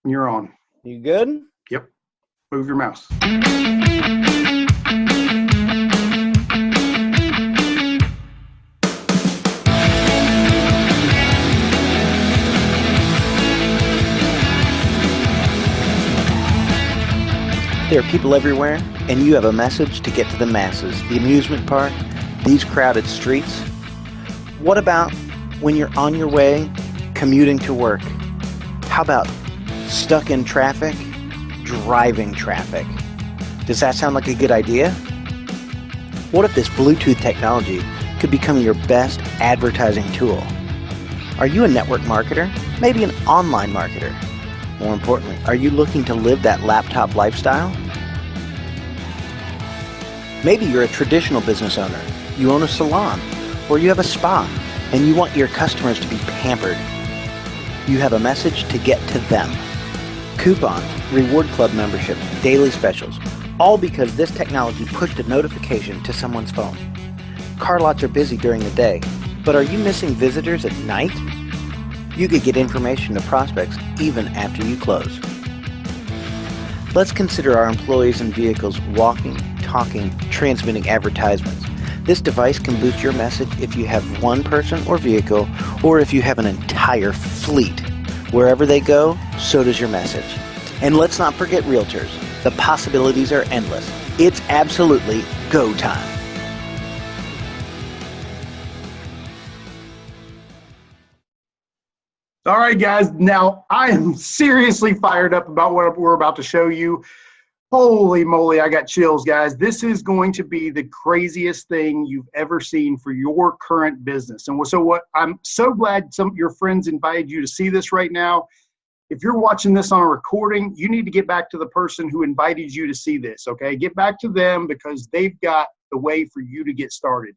You're on. You good? Yep. Move your mouse. There are people everywhere, and you have a message to get to the masses. The amusement park, these crowded streets. What about when you're on your way commuting to work? How about stuck in traffic, driving traffic? Does that sound like a good idea? What if this Bluetooth technology could become your best advertising tool? Are you a network marketer? Maybe an online marketer? More importantly, are you looking to live that laptop lifestyle? Maybe you're a traditional business owner. You own a salon, or you have a spa, and you want your customers to be pampered. You have a message to get to them. Coupons, reward club membership, daily specials, all because this technology pushed a notification to someone's phone. Car lots are busy during the day, but are you missing visitors at night? You could get information to prospects even after you close. Let's consider our employees and vehicles walking, talking, transmitting advertisements. This device can boost your message if you have one person or vehicle, or if you have an entire fleet. Wherever they go, so does your message. And let's not forget realtors. The possibilities are endless. It's absolutely go time. All right, guys. Now, I am seriously fired up about what we're about to show you. Holy moly, I got chills, guys. This is going to be the craziest thing you've ever seen for your current business. And so I'm so glad some of your friends invited you to see this right now. If you're watching this on a recording, you need to get back to the person who invited you to see this, okay? Get back to them because they've got the way for you to get started.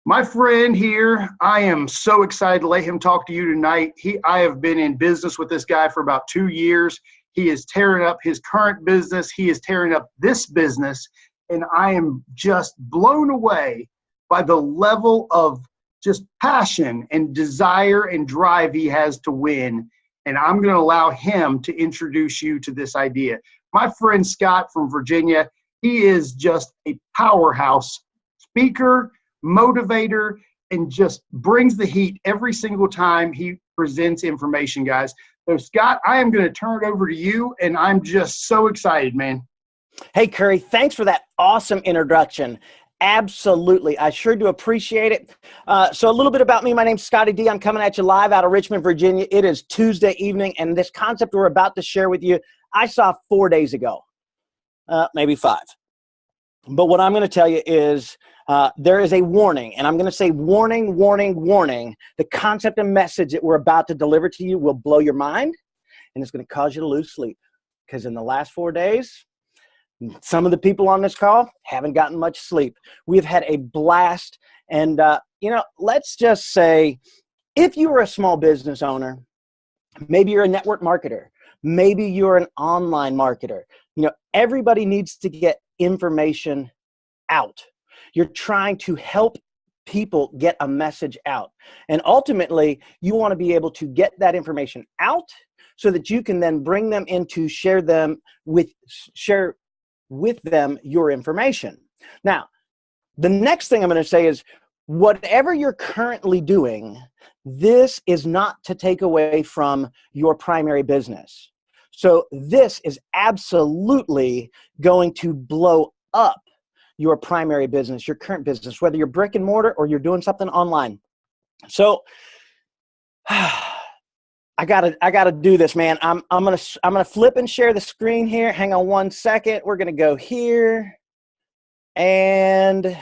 My friend here, I am so excited to let him talk to you tonight. I have been in business with this guy for about 2 years. He is tearing up his current business. He is tearing up this business. And I am just blown away by the level of just passion and desire and drive he has to win. And I'm going to allow him to introduce you to this idea. My friend Scott from Virginia, he is just a powerhouse speaker, motivator, and just brings the heat every single time he presents information, guys. So Scott, I am going to turn it over to you, and I'm just so excited, man. Hey, Curry, thanks for that awesome introduction. Absolutely. I sure do appreciate it. So a little bit about me. My name's Scotty D. I'm coming at you live out of Richmond, Virginia. It is Tuesday evening, and this concept we're about to share with you, I saw 4 days ago, maybe 5. But what I'm going to tell you is there is a warning, and I'm going to say warning, warning, warning. The concept and message that we're about to deliver to you will blow your mind, and it's going to cause you to lose sleep. Because in the last 4 days, some of the people on this call haven't gotten much sleep. We've had a blast, and let's just say, if you are a small business owner, maybe you're a network marketer, maybe you're an online marketer, everybody needs to get information out. You're trying to help people get a message out. And ultimately, you want to be able to get that information out so that you can then bring them in to share with them your information. Now, the next thing I'm going to say is whatever you're currently doing, this is not to take away from your primary business. So this is absolutely going to blow up your primary business, your current business, whether you're brick and mortar or you're doing something online. So I gotta do this, man. I'm gonna flip and share the screen here. Hang on 1 second. We're gonna go here and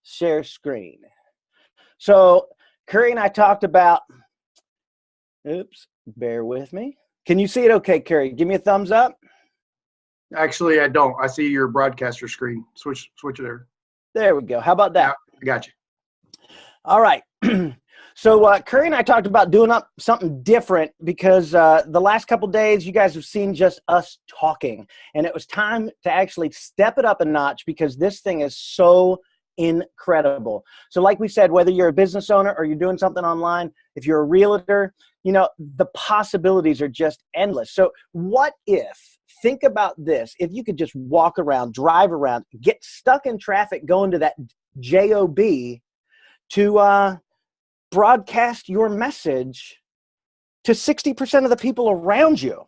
share screen. So Curry and I talked about. Oops, bear with me. Can you see it? Okay, Curry, give me a thumbs up. Actually, I don't. I see your broadcaster screen. Switch there. There we go. How about that? Yeah, I got you. All right. So Curry and I talked about doing up something different because the last couple days you guys have seen just us talking, and it was time to actually step it up a notch because this thing is so incredible. So like we said, whether you're a business owner or you're doing something online, if you're a realtor, you know, the possibilities are just endless. So what if, think about this, if you could just walk around, drive around, get stuck in traffic, going to that job to broadcast your message to 60% of the people around you.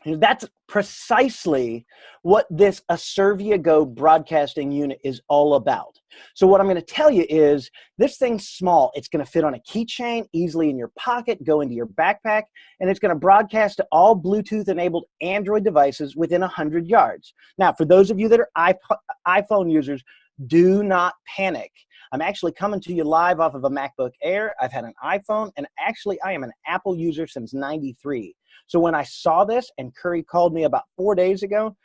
And that's precisely what this Asirvia Go broadcasting unit is all about. So what I'm going to tell you is this thing's small. It's going to fit on a keychain, easily in your pocket, go into your backpack, and it's going to broadcast to all Bluetooth-enabled Android devices within 100 yards. Now, for those of you that are iPhone users, do not panic. I'm actually coming to you live off of a MacBook Air. I've had an iPhone, and actually I am an Apple user since '93. So when I saw this, and Curry called me about 4 days ago,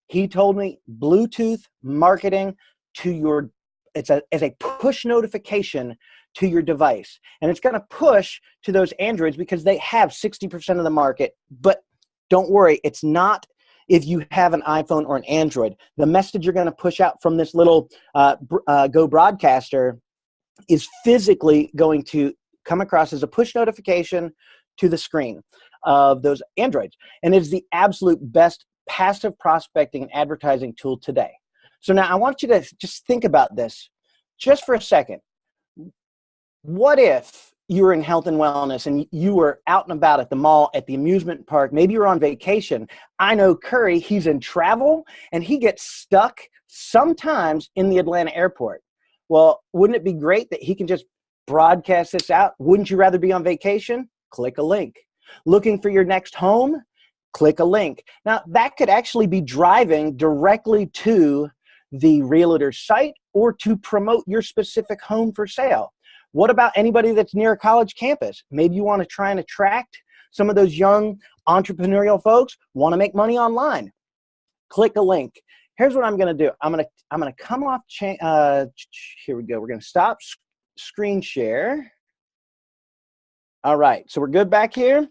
he told me Bluetooth marketing to your, as a push notification to your device. And it's going to push to those Androids because they have 60% of the market. But don't worry, it's not if you have an iPhone or an Android. The message you're going to push out from this little Go broadcaster is physically going to come across as a push notification to the screen of those Androids. And it's the absolute best passive prospecting and advertising tool today. So now I want you to just think about this just for a second. What if you were in health and wellness and you were out and about at the mall, at the amusement park, maybe you're on vacation. I know Curry, he's in travel and he gets stuck sometimes in the Atlanta airport. Well, wouldn't it be great that he can just broadcast this out? Wouldn't you rather be on vacation? Click a link. Looking for your next home? Click a link. Now, that could actually be driving directly to the realtor's site or to promote your specific home for sale. What about anybody that's near a college campus? Maybe you want to try and attract some of those young entrepreneurial folks, want to make money online. Click a link. Here's what I'm going to do. I'm going to come off, here we go. We're going to stop screen share. All right, so we're good back here.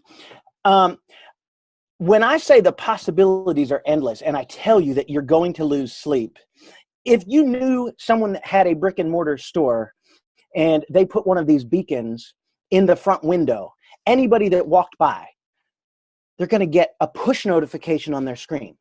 When I say the possibilities are endless and I tell you that you're going to lose sleep, if you knew someone that had a brick and mortar store and they put one of these beacons in the front window, anybody that walked by, they're going to get a push notification on their screen.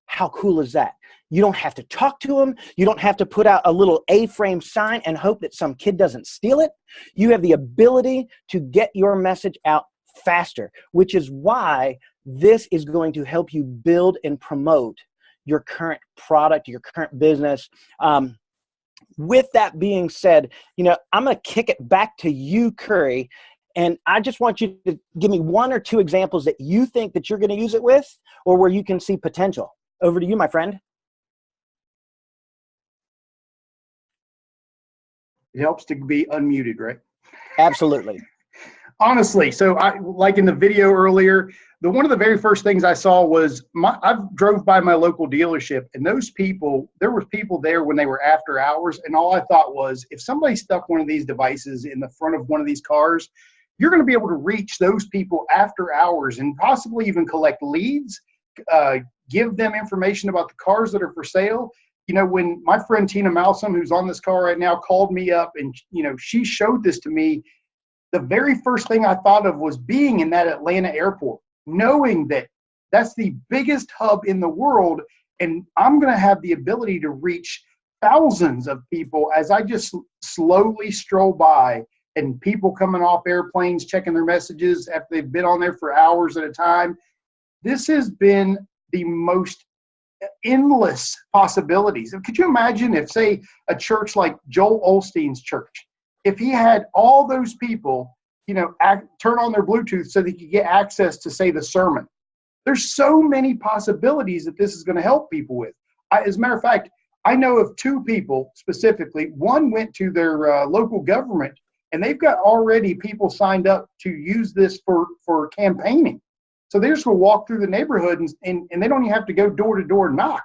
How cool is that? You don't have to talk to them. You don't have to put out a little A-frame sign and hope that some kid doesn't steal it. You have the ability to get your message out faster, which is why this is going to help you build and promote your current product, your current business. With that being said, you know, I'm going to kick it back to you, Curry, and I just want you to give me one or two examples that you think that you're going to use it with or where you can see potential. Over to you, my friend. It helps to be unmuted, right? Absolutely. Honestly, so like in the video earlier, one of the very first things I saw was I drove by my local dealership, and those people, there were people there when they were after hours, and all I thought was, if somebody stuck one of these devices in the front of one of these cars, you're going to be able to reach those people after hours and possibly even collect leads, give them information about the cars that are for sale. You know, when my friend Tina Malsom, who's on this call right now, called me up and, you know, she showed this to me, the very first thing I thought of was being in that Atlanta airport, knowing that that's the biggest hub in the world, and I'm going to have the ability to reach thousands of people as I just slowly stroll by, and people coming off airplanes, checking their messages after they've been on there for hours at a time. This has been the most endless possibilities. Could you imagine if, say, a church like Joel Osteen's church, if he had all those people, you know, turn on their Bluetooth so they could get access to, say, the sermon? There's so many possibilities that this is going to help people with. As a matter of fact, I know of two people specifically. One went to their local government, and they've got already people signed up to use this for campaigning. So they just will walk through the neighborhood and they don't even have to go door to door knock.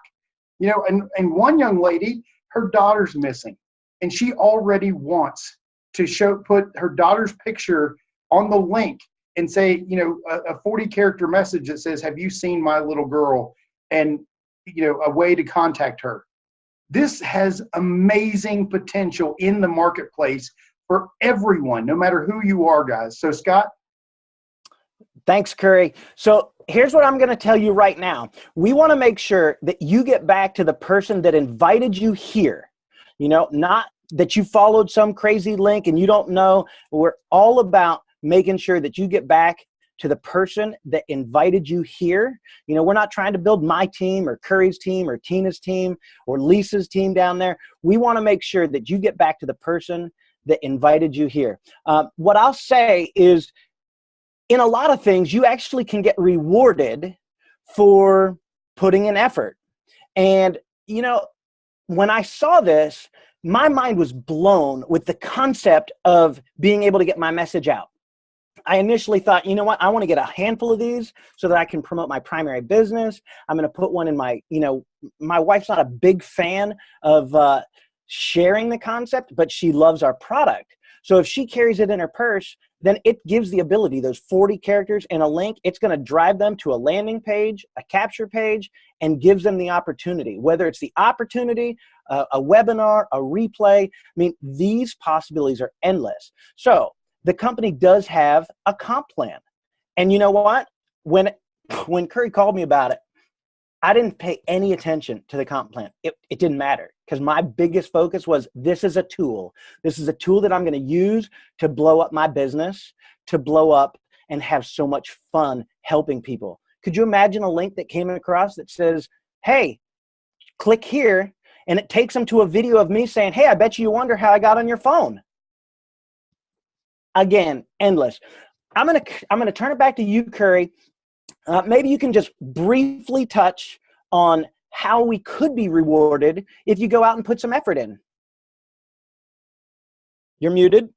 You know, and one young lady, her daughter's missing, and she already wants to put her daughter's picture on the link and say, you know, a 40-character message that says, "Have you seen my little girl?" And, you know, a way to contact her. This has amazing potential in the marketplace for everyone, no matter who you are, guys. So Scott? Thanks, Curry. So here's what I'm going to tell you right now. We want to make sure that you get back to the person that invited you here. You know, not that you followed some crazy link and you don't know. We're all about making sure that you get back to the person that invited you here. You know, we're not trying to build my team or Curry's team or Tina's team or Lisa's team down there. We want to make sure that you get back to the person that invited you here. What I'll say is, in a lot of things, you actually can get rewarded for putting in effort. And, you know, when I saw this, my mind was blown with the concept of being able to get my message out. I initially thought, you know what, I want to get a handful of these so that I can promote my primary business. I'm going to put one in my, you know, my wife's not a big fan of sharing the concept, but she loves our product. So if she carries it in her purse, then it gives the ability, those 40 characters and a link, it's going to drive them to a landing page, a capture page, and gives them the opportunity, whether it's the opportunity, a webinar, a replay. I mean, these possibilities are endless. So the company does have a comp plan. And you know what? When Curry called me about it, I didn't pay any attention to the comp plan. It didn't matter, because my biggest focus was, this is a tool. This is a tool that I'm going to use to blow up my business, to blow up and have so much fun helping people. Could you imagine a link that came across that says, hey, click here, and it takes them to a video of me saying, hey, I bet you wonder how I got on your phone. Again, endless. I'm gonna turn it back to you, Curry. Maybe you can just briefly touch on how we could be rewarded if you go out and put some effort in. You're muted.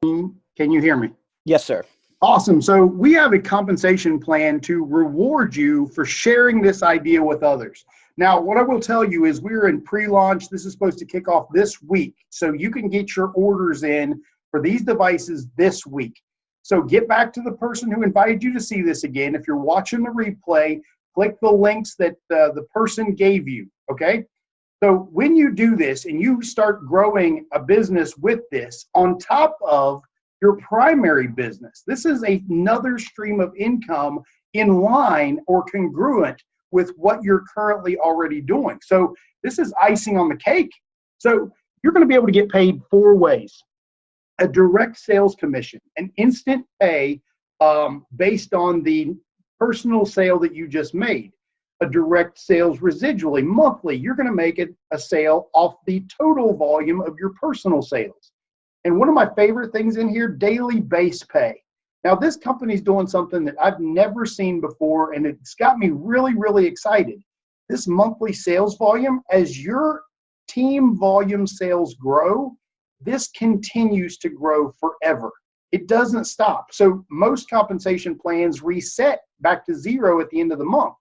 Can you hear me? Yes, sir. Awesome. So we have a compensation plan to reward you for sharing this idea with others. Now, what I will tell you is we're in pre-launch. This is supposed to kick off this week. So you can get your orders in for these devices this week. So get back to the person who invited you to see this again. If you're watching the replay, click the links that the person gave you, okay? So when you do this and you start growing a business with this on top of your primary business, this is another stream of income in line or congruent with what you're currently already doing. So this is icing on the cake. So you're going to be able to get paid 4 ways. A direct sales commission, an instant pay based on the personal sale that you just made. A direct sales residually, monthly, you're going to make it a sale off the total volume of your personal sales. And one of my favorite things in here, daily base pay. Now, this company's doing something that I've never seen before, and it's got me really, really excited. This monthly sales volume, as your team volume sales grow, this continues to grow forever. It doesn't stop. So most compensation plans reset back to 0 at the end of the month.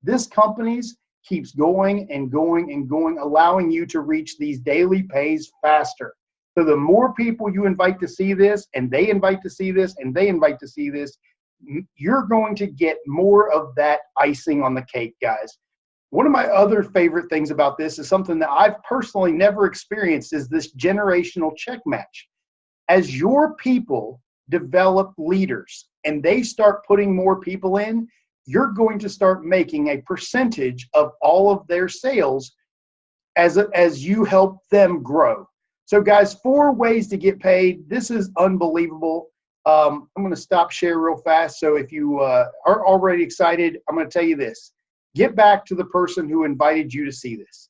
This company's keeps going and going and going, allowing you to reach these daily pays faster. So the more people you invite to see this, and they invite to see this, and they invite to see this, you're going to get more of that icing on the cake, guys. One of my other favorite things about this is something that I've personally never experienced, is this generational check match. As your people develop leaders and they start putting more people in, you're going to start making a percentage of all of their sales as you help them grow. So guys, 4 ways to get paid. This is unbelievable. I'm going to stop share real fast. So if you are already excited, I'm going to tell you this. Get back to the person who invited you to see this.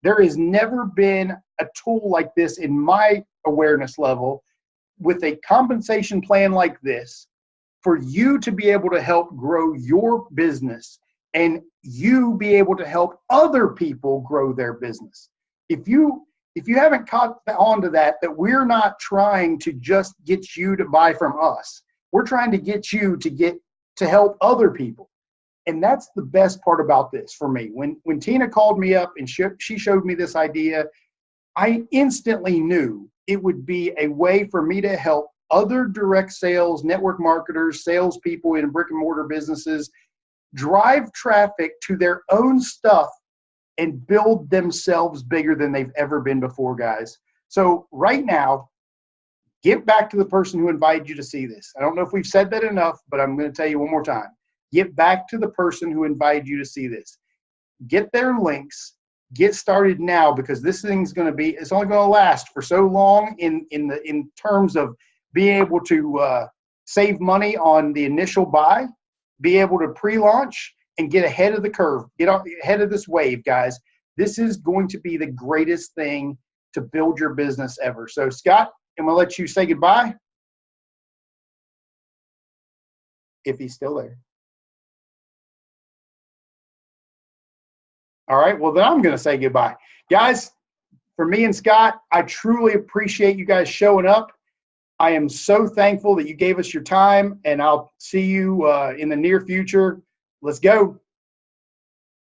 There has never been a tool like this in my awareness level with a compensation plan like this for you to be able to help grow your business and you be able to help other people grow their business. If you haven't caught on to that we're not trying to just get you to buy from us. We're trying to get you to help other people. And that's the best part about this for me. When Tina called me up and she showed me this idea, I instantly knew it would be a way for me to help other direct sales, network marketers, salespeople in brick and mortar businesses drive traffic to their own stuff and build themselves bigger than they've ever been before, guys. So right now, get back to the person who invited you to see this. I don't know if we've said that enough, but I'm going to tell you one more time. Get back to the person who invited you to see this. Get their links. Get started now, because this thing's going to be, it's only going to last for so long in terms of being able to save money on the initial buy, be able to pre-launch, and get ahead of the curve, get ahead of this wave, guys. This is going to be the greatest thing to build your business ever. So, Scott, I'm going to let you say goodbye, if he's still there. All right, well, then I'm going to say goodbye. Guys, for me and Scott, I truly appreciate you guys showing up. I am so thankful that you gave us your time, and I'll see you in the near future. Let's go.